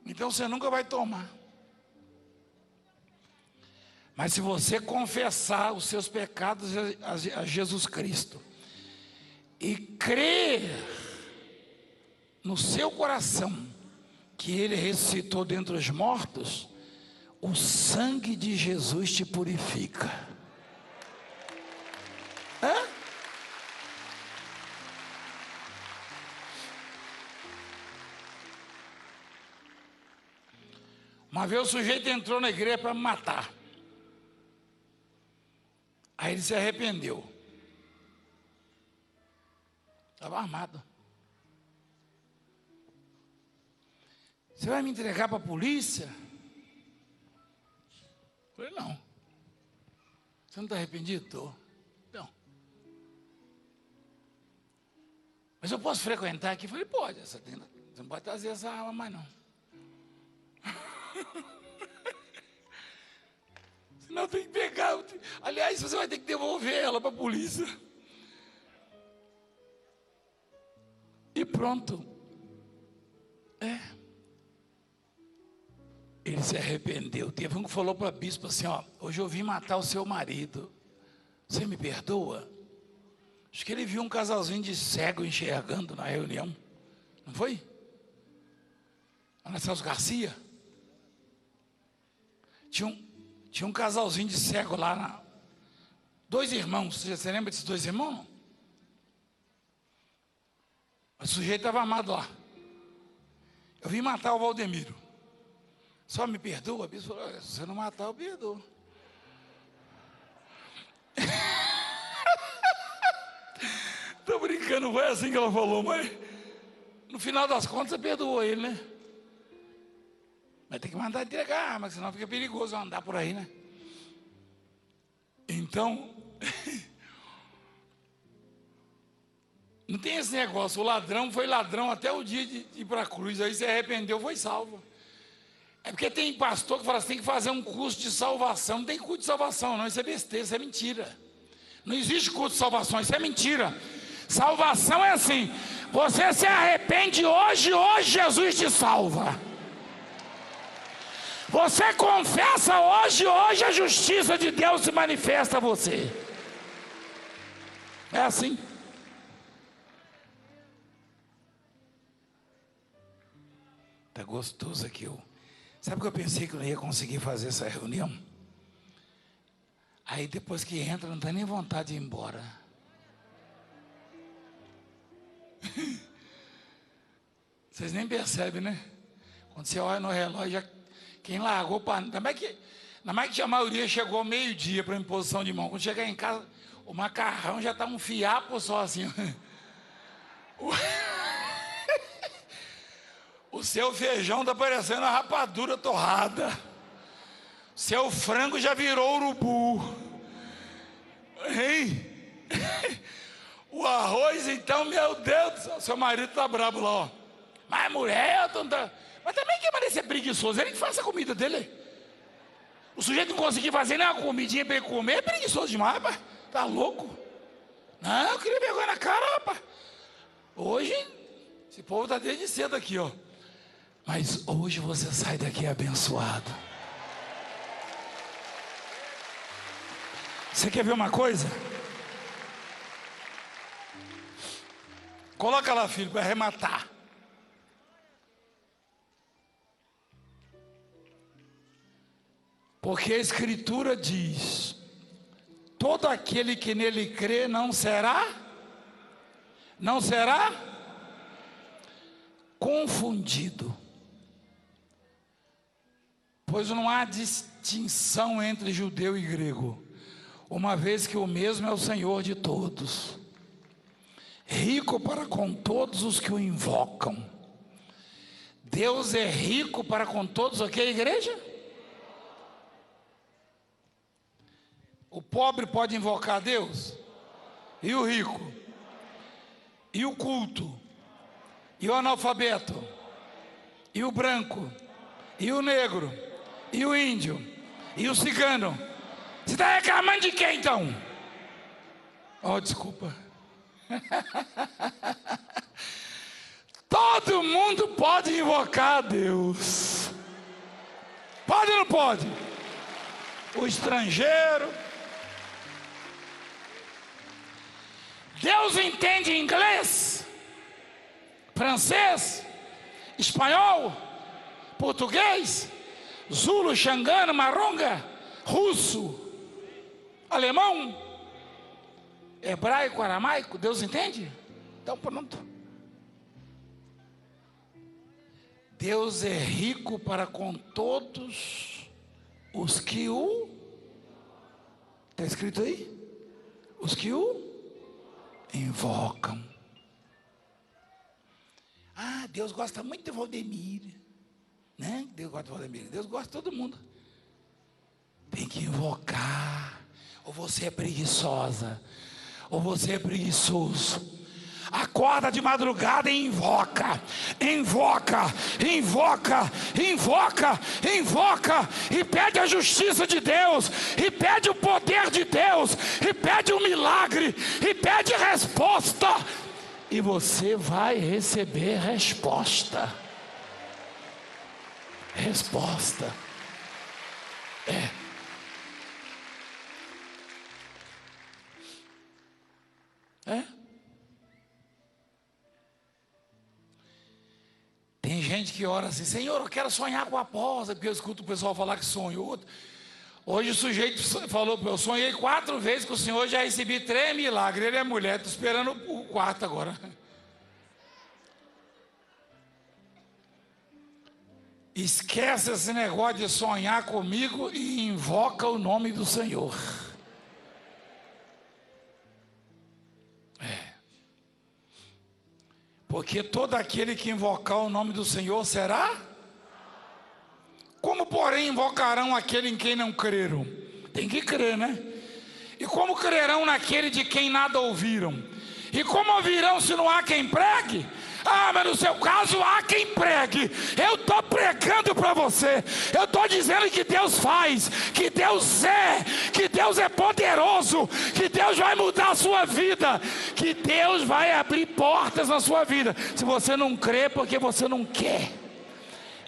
Speaker 1: Então você nunca vai tomar. Mas se você confessar os seus pecados a Jesus Cristo e crer no seu coração que Ele ressuscitou dentre os mortos, o sangue de Jesus te purifica. vez o sujeito entrou na igreja para me matar. Aí ele se arrependeu. Estava armado. Você vai me entregar para a polícia? Eu falei, não. Você não está arrependido? Estou. Não. Mas eu posso frequentar aqui? Eu falei, pode. Você não pode trazer essa arma mais não. Senão tem que pegar. Aliás, você vai ter que devolver ela para a polícia. E pronto. Ele se arrependeu. Teve um que falou para o bispo assim, ó, hoje eu vim matar o seu marido. Você me perdoa? Acho que ele viu um casalzinho de cego enxergando na reunião. Não foi? Ana Celso Garcia. Tinha um casalzinho de cego lá. Dois irmãos. Você lembra desses dois irmãos? O sujeito estava amado lá. Eu vim matar o Valdemiro. Só me perdoa? A bispo falou, se você não matar, eu perdoo. Estou brincando, foi assim que ela falou, mas no final das contas você perdoou ele, né? Mas tem que mandar entregar a arma, senão fica perigoso andar por aí, né? Então, não tem esse negócio, o ladrão foi ladrão até o dia de ir para a cruz, aí se arrependeu, foi salvo. É porque tem pastor que fala assim, tem que fazer um curso de salvação. Não tem curso de salvação não, isso é besteira, isso é mentira. Não existe curso de salvação, isso é mentira. Salvação é assim, você se arrepende hoje Jesus te salva. Você confessa hoje a justiça de Deus se manifesta a você. É assim. Tá gostoso aqui. Sabe que eu pensei que eu não ia conseguir fazer essa reunião? Aí depois que entra, não tem nem vontade de ir embora. Vocês nem percebem, né? Quando você olha no relógio, já, quem largou para... Ainda mais que a maioria chegou ao meio-dia para a imposição de mão. Quando chegar em casa, o macarrão já está um fiapo só assim. O seu feijão está parecendo uma rapadura torrada. Seu frango já virou urubu. Hein? O arroz, então, meu Deus do céu, seu marido está brabo lá, ó. Mas mulher, mas também que parecer preguiçoso, ele que faz a comida dele. O sujeito não conseguir fazer nem uma comidinha para ele comer, é preguiçoso demais, rapaz. Tá louco? Não, eu queria vergonha na cara, rapaz. Hoje, esse povo está desde cedo aqui, ó. Mas hoje você sai daqui abençoado. Você quer ver uma coisa? Coloca lá, filho, para arrematar. Porque a Escritura diz: todo aquele que nele crê não será confundido. Pois não há distinção entre judeu e grego, uma vez que o mesmo é o Senhor de todos, rico para com todos os que o invocam. Deus é rico para com todos, ok, igreja? O pobre pode invocar Deus? E o rico? E o culto? E o analfabeto? E o branco? E o negro? E o índio? E o cigano? Você está reclamando de quem então? Oh, desculpa. Todo mundo pode invocar a Deus. Pode ou não pode? O estrangeiro. Deus entende inglês, francês, espanhol, português, zulo, xangano, maronga, russo, alemão, hebraico, aramaico. Deus entende? Então pronto. Deus é rico para com todos os que o... Está escrito aí? Os que o invocam. Ah, Deus gosta muito de Valdemir, né? Deus gosta de Valdemir. Deus gosta de todo mundo. Tem que invocar. Ou você é preguiçosa, ou você é preguiçoso. Acorda de madrugada e invoca, invoca, invoca, invoca, invoca, e pede a justiça de Deus, e pede o poder de Deus, e pede o milagre, e pede resposta, e você vai receber resposta. Resposta. Tem gente que ora assim: Senhor, eu quero sonhar com a apóstolo, porque eu escuto o pessoal falar que sonhou. Hoje o sujeito falou: eu sonhei 4 vezes com o Senhor, já recebi 3 milagres. Ele é mulher, estou esperando o 4º agora. Esquece esse negócio de sonhar comigo e invoca o nome do Senhor. Porque todo aquele que invocar o nome do Senhor será? Como, porém, invocarão aquele em quem não creram? Tem que crer, né? E como crerão naquele de quem nada ouviram? E como ouvirão se não há quem pregue? Ah, mas no seu caso há quem pregue. Eu estou pregando para você. Eu estou dizendo que Deus faz, que Deus é poderoso, que Deus vai mudar a sua vida, que Deus vai abrir portas na sua vida. Se você não crê, porque você não quer.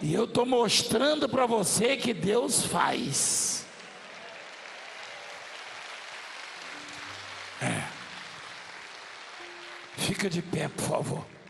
Speaker 1: E eu estou mostrando para você que Deus faz. Fica de pé, por favor.